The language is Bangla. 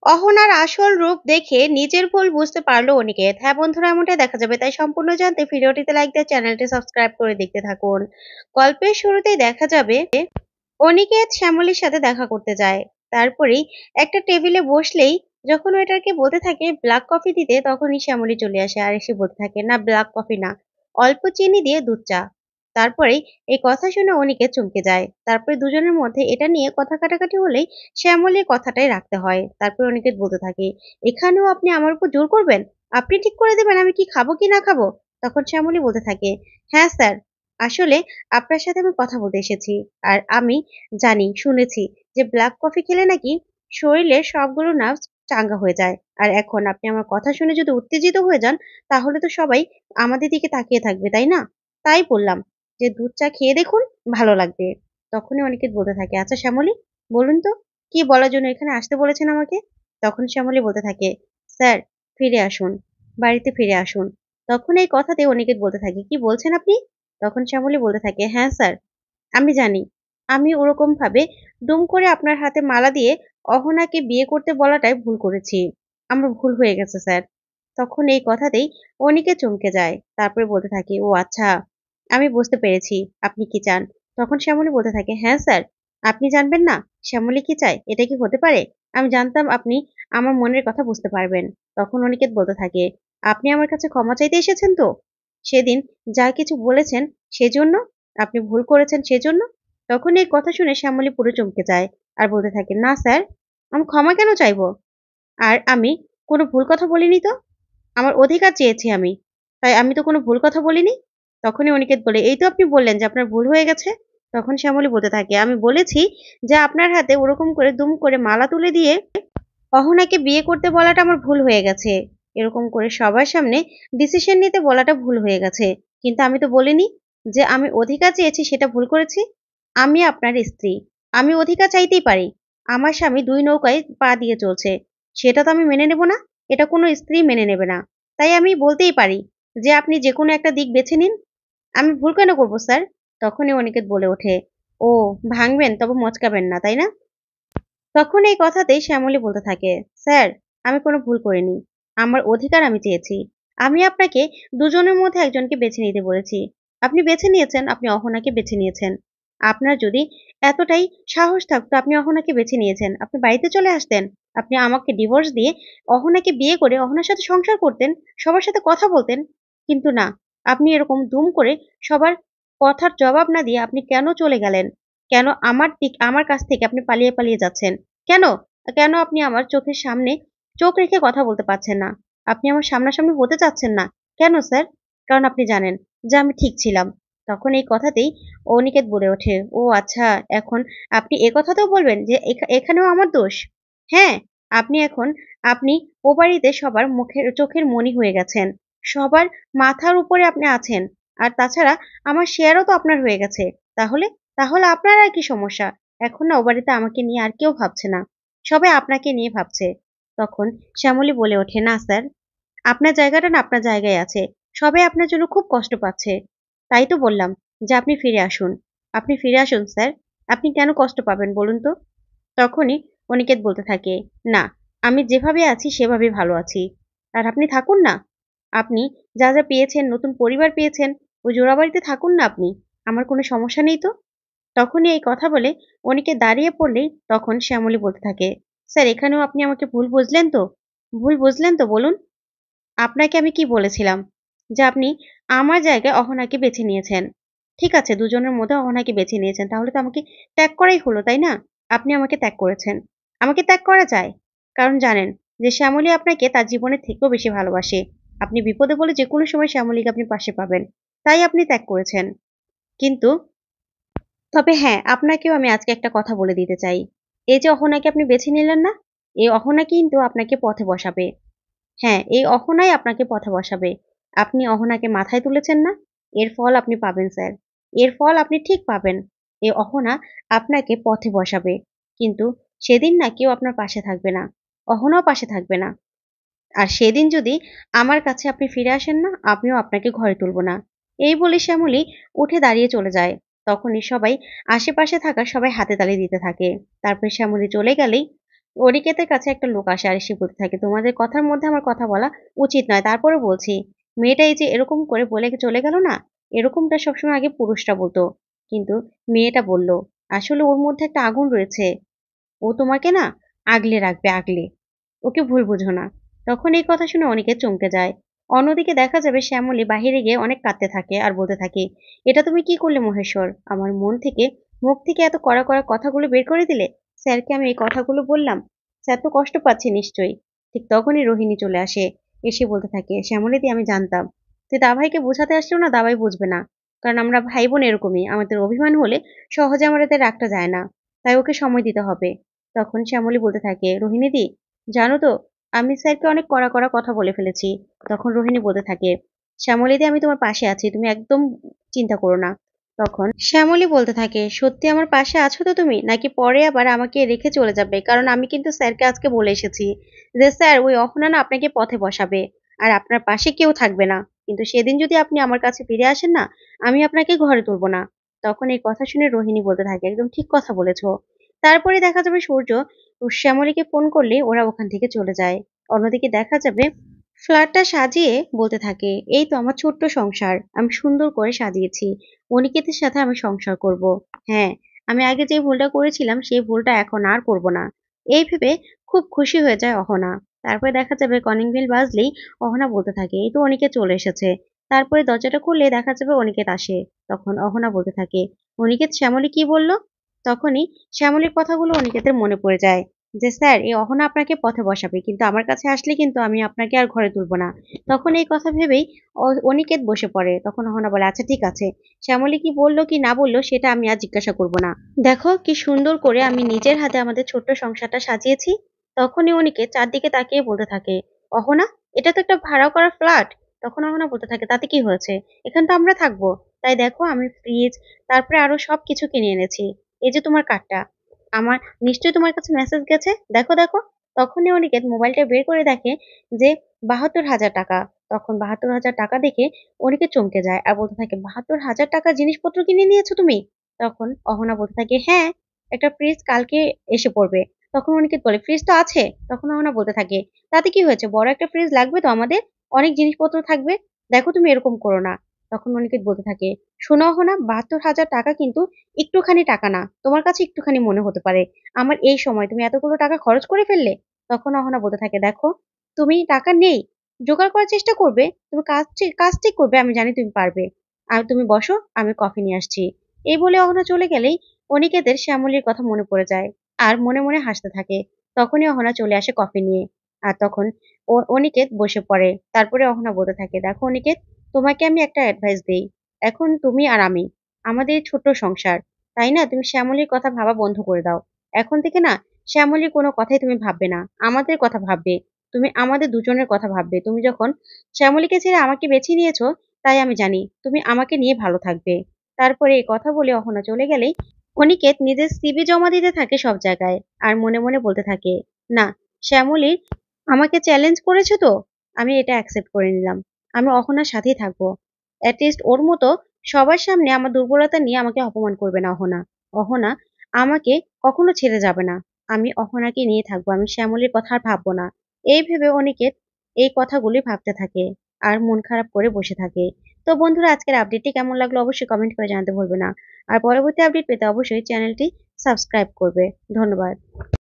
অহনার আসল রূপ দেখে নিজের ভুল বুঝতে পারলো অনিকেত। হ্যাঁ বন্ধুরা, এমনটাই দেখা যাবে। তাই সম্পূর্ণ জানতে ভিডিওটিতে লাইক দিয়ে চ্যানেলটি সাবস্ক্রাইব করে দেখতে থাকুন। গল্পের শুরুতেই দেখা যাবে অনিকেত শ্যামলীর সাথে দেখা করতে যায়। তারপরেই একটা টেবিলে বসলেই যখন ওয়েটারকে বলতে থাকে ব্ল্যাক কফি দিতে, তখনই শ্যামলী চলে আসে আর এসে বলতে থাকে, না ব্ল্যাক কফি না, অল্প চিনি দিয়ে দুধ চা। তারপরেই এই কথা শুনে অনিকেত চমকে যায়। তারপরে দুজনের মধ্যে এটা নিয়ে কথা কাটাকাটি হলেই শ্যামলীর কথাটাই রাখতে হয়। তারপর অনিকেত বলতে থাকে, এখানেও আপনি আমার উপর জোর করবেন? আপনি ঠিক করে দেবেন আমি কি খাবো কি না খাবো? তখন শ্যামলী বলতে থাকে, হ্যাঁ স্যার, আসলে আপনার সাথে আমি কথা বলতে এসেছি। আর আমি জানি, শুনেছি যে ব্ল্যাক কফি খেলে নাকি শরীরের সবগুলো নার্ভস চাঙ্গা হয়ে যায়। আর এখন আপনি আমার কথা শুনে যদি উত্তেজিত হয়ে যান, তাহলে তো সবাই আমাদের দিকে তাকিয়ে থাকবে, তাই না? তাই বললাম যে দুধ চা খেয়ে দেখুন, ভালো লাগবে। তখনই অনিকেত বলতে থাকে, আচ্ছা শ্যামলী, বলুন তো কি বলার জন্য এখানে আসতে বলেছেন আমাকে? তখন শ্যামলী বলতে থাকে, স্যার, ফিরে আসুন, বাড়িতে ফিরে আসুন। তখন এই কথাতে অনিকেত বলতে থাকে, কি বলছেন আপনি? তখন শ্যামলী বলতে থাকে, হ্যাঁ স্যার, আমি জানি আমি ওরকম ভাবে দুম করে আপনার হাতে মালা দিয়ে অহনাকে বিয়ে করতে বলাটাই ভুল করেছি। আমার ভুল হয়ে গেছে স্যার। তখন এই কথাতেই অনিকেত চমকে যায়। তারপরে বলতে থাকে, ও আচ্ছা, আমি বুঝতে পেরেছি আপনি কি চান। তখন শ্যামলী বলতে থাকে, হ্যাঁ স্যার, আপনি জানবেন না শ্যামলী কি চায়? এটা কি হতে পারে? আমি জানতাম আপনি আমার মনের কথা বুঝতে পারবেন। তখন অনিকেত বলতে থাকে, আপনি আমার কাছে ক্ষমা চাইতে এসেছেন তো? সেদিন যা কিছু বলেছেন সেজন্য? আপনি ভুল করেছেন সেজন্য? তখন এই কথা শুনে শ্যামলী পুরো চমকে যায় আর বলতে থাকে, না স্যার, আমি ক্ষমা কেন চাইবো? আর আমি কোনো ভুল কথা বলিনি তো। আমার অধিকার চেয়েছি আমি। তাই আমি তো কোনো ভুল কথা বলিনি। তখনই অনিকেত বলে, এই তো আপনি বললেন যে আপনার ভুল হয়ে গেছে। তখন শ্যামলী বলতে থাকে, আমি বলেছি যে আপনার হাতে ওরকম করে দুম করে মালা তুলে দিয়ে অহনাকে বিয়ে করতে বলাটা আমার ভুল হয়ে গেছে। এরকম করে সবার সামনে ডিসিশন নিতে বলাটা ভুল হয়ে গেছে। কিন্তু আমি তো বলিনি যে আমি অধিকার চেয়েছি সেটা ভুল করেছি। আমি আপনার স্ত্রী। আমি অধিকার চাইতেই পারি। আমার স্বামী ২ নৌকায় পা দিয়ে চলছে। সেটা তো আমি মেনে নেব না। এটা কোনো স্ত্রী মেনে নেবে না। তাই আমি বলতেই পারি যে আপনি যেকোনো একটা দিক বেছে নিন। আমি ভুল কেন করব স্যার? তখনই অনিকেত বলে ওঠে, ও ভাঙবেন তবে মচকাবেন না, তাই না? তখন এই কথাতেই শ্যামলী বলতে থাকে, স্যার, আমি কোনো ভুল করিনি। আমার অধিকার আমি চেয়েছি। আমি আপনাকে দুজনের মধ্যে একজনকে বেছে নিতে বলেছি। আপনি বেছে নিয়েছেন, আপনি অহনাকে বেছে নিয়েছেন। আপনার যদি এতটাই সাহস থাকতো আপনি অহনাকে বেছে নিয়েছেন, আপনি বাড়িতে চলে আসতেন। আপনি আমাকে ডিভোর্স দিয়ে অহনাকে বিয়ে করে অহনার সাথে সংসার করতেন, সবার সাথে কথা বলতেন। কিন্তু না, আপনি এরকম দুম করে সবার কথার জবাব না দিয়ে আপনি কেন চলে গেলেন? কেন আমার কাছ থেকে আপনি পালিয়ে, পালিয়ে যাচ্ছেন? কেন? কেন আপনি আমার চোখের সামনে চোখ রেখে কথা বলতে পারছেন না? আপনি আমার সামনাসামনি হতে চাচ্ছেন না। কেন স্যার? কারণ আপনি জানেন যে আমি ঠিক ছিলাম। তখন এই কথাতেই অনিকেত বলে ওঠে, ও আচ্ছা, এখন আপনি এ কথাতেও বলবেন যে এখানেও আমার দোষ? হ্যাঁ, আপনি ও বাড়িতে সবার চোখের মণি হয়ে গেছেন। সবার মাথার উপরে আপনি আছেন। আর তাছাড়া আমার শেয়ারও তো আপনার হয়ে গেছে। তাহলে? তাহলে আপনার আর কি সমস্যা? এখন না ও বাড়িতে আমাকে নিয়ে আর কেউ ভাবছে না। সবাই আপনাকে নিয়ে ভাবছে। তখন শ্যামলী বলে ওঠে, না স্যার, আপনার জায়গাটা না আপনার জায়গায় আছে। সবাই আপনার জন্য খুব কষ্ট পাচ্ছে। তাই তো বললাম যে আপনি ফিরে আসুন। আপনি ফিরে আসুন স্যার। আপনি কেন কষ্ট পাবেন বলুন তো? তখনই অনিকেত বলতে থাকে, না, আমি যেভাবে আছি সেভাবেই ভালো আছি। আর আপনি থাকুন না। আপনি যা, যা পেয়েছেন, নতুন পরিবার পেয়েছেন, ওই জোড়াবাড়িতে থাকুন না আপনি। আমার কোনো সমস্যা নেই তো। তখনই এই কথা বলে অনিকেত দাঁড়িয়ে পড়লেই তখন শ্যামলী বলতে থাকে, স্যার, এখানেও আপনি আমাকে ভুল বুঝলেন তো? ভুল বুঝলেন তো বলুন? আপনাকে আমি কি বলেছিলাম? যে আপনি আমার জায়গায় অহনাকে বেছে নিয়েছেন। ঠিক আছে, দুজনের মধ্যে অহনাকে বেছে নিয়েছেন। তাহলে তো আমাকে ত্যাগ করাই হলো, তাই না? আপনি আমাকে ত্যাগ করেছেন। আমাকে ত্যাগ করা যায়। কারণ জানেন যে শ্যামলী আপনাকে তার জীবনের থেকেও বেশি ভালোবাসে। আপনি বিপদে পড়লে যেকোনো সময় শ্যামলীকে আপনি পাশে পাবেন। তাই আপনি ত্যাগ করেছেন। কিন্তু তবে হ্যাঁ, আপনাকেও আমি আজকে একটা কথা বলে দিতে চাই। এই যে অহনাকে আপনি বেছে নিলেন না? এই অহনা কিন্তু আপনাকে পথে বসাবে। হ্যাঁ, এই অহনাই আপনাকে পথে বসাবে। আপনি অহনাকে মাথায় তুলেছেন না? এর ফল আপনি পাবেন স্যার। এর ফল আপনি ঠিক পাবেন। এই অহনা আপনাকে পথে বসাবে। কিন্তু সেদিন না কেউ আপনার পাশে থাকবে না। অহনাও পাশে থাকবে না। আর সেদিন যদি আমার কাছে আপনি ফিরে আসেন না, আমিও আপনাকে ঘরে তুলব না। এই বলে শ্যামলী উঠে দাঁড়িয়ে চলে যায়। তখনই সবাই আশেপাশে থাকা সবাই হাতে তালি দিতে থাকে। তারপরে শ্যামলী চলে গেলেই অনিকেতের কাছে একটা লোক আসে আর সে বলতে থাকে, তোমাদের কথার মধ্যে আমার কথা বলা উচিত নয়, তারপরে বলছি মেয়েটা এই যে এরকম করে বলে চলে গেল না, এরকমটা সবসময় আগে পুরুষরা বলতো, কিন্তু মেয়েটা বলল আসলে ওর মধ্যে একটা আগুন রয়েছে, ও তোমাকে না আগলে রাখবে, আগলে, ওকে ভুল বুঝো না। তখন এই কথা শুনে অনেকে চমকে যায়। অন্যদিকে দেখা যাবে শ্যামলী বাহিরে গিয়ে অনেক কাঁদতে থাকে আর বলতে থাকে, এটা তুমি কি করলে মহেশ্বর, আমার মুখ থেকে এত কড়া কড়া কথাগুলো বের করে দিলে, স্যারকে আমি এই কথাগুলো বললাম, স্যার তো কষ্ট পাচ্ছে নিশ্চয়ই। ঠিক তখনই রোহিণী চলে আসে, এসে বলতে থাকে, শ্যামলীদি আমি জানতাম তুই দাভাইকে বোঝাতে আসলেও না দাবাই বুঝবে না, কারণ আমরা ভাই বোন এরকমই, আমাদের অভিমান হলে সহজে আমাদের রাখতে যায় না, তাই ওকে সময় দিতে হবে। তখন শ্যামলী বলতে থাকে, রোহিণীদি জানো তো আমি স্যারকে অনেক কড়া কড়া কথা বলে ফেলেছি। তখন রোহিণী বলতে থাকে, শ্যামলীদি আমি তোমার পাশে আছি, তুমি একদম চিন্তা করো না। তখন শ্যামলী বলতে থাকে, সত্যি আমার পাশে আছো তো তুমি, নাকি পরে আবার আমাকে রেখে চলে যাবে, কারণ আমি কিন্তু স্যারকে আজকে বলে এসেছি যে স্যার ওই অহনা না আপনাকে পথে বসাবে আর আপনার পাশে কেউ থাকবে না, কিন্তু সেদিন যদি আপনি আমার কাছে ফিরে আসেন না, আমি আপনাকে ঘরে তুলবো না। তখন এই কথা শুনে রোহিণী বলতে থাকে, একদম ঠিক কথা বলেছো। তারপরে দেখা যাবে সূর্য ও শ্যামলীকে ফোন করলে ওরা ওখান থেকে চলে যায়। অন্যদিকে দেখা যাবে ফ্ল্যাটটা সাজিয়ে বলতে থাকে, এই তো আমার ছোট্ট সংসার আমি সুন্দর করে সাজিয়েছি, অনিকেতের সাথে আমি সংসার করব। হ্যাঁ, আমি আগে যে ভুলটা করেছিলাম সেই ভুলটা এখন আর করব না। এই ভেবে খুব খুশি হয়ে যায় অহনা। তারপরে দেখা যাবে কলিং বেল বাজলেই অহনা বলতে থাকে, এই তো অনিকেত চলে এসেছে। তারপরে দরজাটা খুললে দেখা যাবে অনিকেত আসে। তখন অহনা বলতে থাকে, অনিকেত শ্যামলী কি বলল? তখনই শ্যামলীর কথাগুলো অনিকেতের মনে পড়ে যায় যে স্যার এই অহনা আপনাকে পথে বসাবে, কিন্তু আমার কাছে আসলে কিন্তু আমি আপনাকে আর ঘরে তুলবো না। তখন এই কথা ভেবেই অনিকেত বসে পড়ে। তখন অহনা বলে, আচ্ছা ঠিক আছে, শ্যামলী কি বললো কি না বললো সেটা আমি আর জিজ্ঞাসা করব না, দেখো কি সুন্দর করে আমি নিজের হাতে আমাদের ছোট্ট সংসারটা সাজিয়েছি। তখনই অনিকেত চারদিকে তাকিয়ে বলতে থাকে, অহনা এটা তো একটা ভাড়া করা ফ্ল্যাট। তখন অহনা বলতে থাকে, তাতে কি হয়েছে, এখানে তো আমরা থাকবো। তাই দেখো আমি ফ্রিজ, তারপরে আরো সবকিছু কিনে এনেছি। এই যে তোমার কার্ডটা, আমার নিশ্চয়ই তোমার কাছে মেসেজ গেছে, দেখো দেখো। তখনই অনিকেত মোবাইলটা বের করে দেখে যে ৭২,০০০ টাকা। তখন ৭২,০০০ টাকা দেখে অনিকেত চমকে যায় আর বলতে থাকে, ৭২,০০০ টাকা জিনিসপত্র কিনে নিয়েছো তুমি? তখন অহনা বলতে থাকে, হ্যাঁ, একটা ফ্রিজ কালকে এসে পড়বে। তখন অনিকেত বলে, ফ্রিজ তো আছে। তখন অহনা বলতে থাকে, তাতে কি হয়েছে, বড় একটা ফ্রিজ লাগবে তো আমাদের, অনেক জিনিসপত্র থাকবে, দেখো তুমি এরকম করো না। তখন অনিকেত বলতে থাকে, শোনো অহনা, ৭২,০০০ টাকা কিন্তু একটুখানি টাকা না, তোমার কাছে একটুখানি মনে হতে পারে, আমার এই সময় তুমি এতগুলো টাকা খরচ করে ফেললে। তখন অহনা বলতে থাকে, দেখো তুমি টাকা নেই, জোগাড় করার চেষ্টা করবে, তুমি কাজ ঠিক করবে, আমি জানি তুমি পারবে। আর তুমি বসো, আমি কফি নিয়ে আসছি। এই বলে অহনা চলে গেলেই অনিকেতের শ্যামলীর কথা মনে পড়ে যায় আর মনে মনে হাসতে থাকে। তখনই অহনা চলে আসে কফি নিয়ে। আর তখন অনিকেত বসে পড়ে। তারপরে অহনা বলতে থাকে, দেখো অনিকেত, তোমাকে আমি একটা অ্যাডভাইস দেই। এখন তুমি আর আমি, আমাদের এই ছোট্ট সংসার, তাই না, তুমি শ্যামলীর কথা ভাবা বন্ধ করে দাও। এখন থেকে না শ্যামলীর কোনো কথাই তুমি ভাববে না, আমাদের কথা ভাববে। তুমি আমাদের দুজনের কথা ভাববে। তুমি যখন শ্যামলীকে ছেড়ে আমাকে বেছে নিয়েছো, তাই আমি জানি তুমি আমাকে নিয়ে ভালো থাকবে। তারপরে এই কথা বলে অহনা চলে গেলেই অনিকেত নিজের সিভি জমা দিতে থাকে সব জায়গায় আর মনে মনে বলতে থাকে, না, শ্যামলী আমাকে চ্যালেঞ্জ করেছে তো আমি এটা অ্যাকসেপ্ট করে নিলাম, আমি অহনার সাথেই থাকবো। অ্যাটলিস্ট ওর মতো সবার সামনে আমার দুর্বলতা নিয়ে আমাকে অপমান করবে না অহনা। অহনা আমাকে কখনো ছেড়ে যাবে না, আমি অহনাকে নিয়ে থাকবো, আমি শ্যামলীর কথা আর ভাববো না। এই ভেবে অনিকেত এই কথাগুলি ভাবতে থাকে আর মন খারাপ করে বসে থাকে। তো বন্ধুরা, আজকের আপডেটটি কেমন লাগলো অবশ্যই কমেন্ট করে জানাতে ভুলবে না। আর পরবর্তী আপডেট পেতে অবশ্যই চ্যানেলটি সাবস্ক্রাইব করবে। ধন্যবাদ।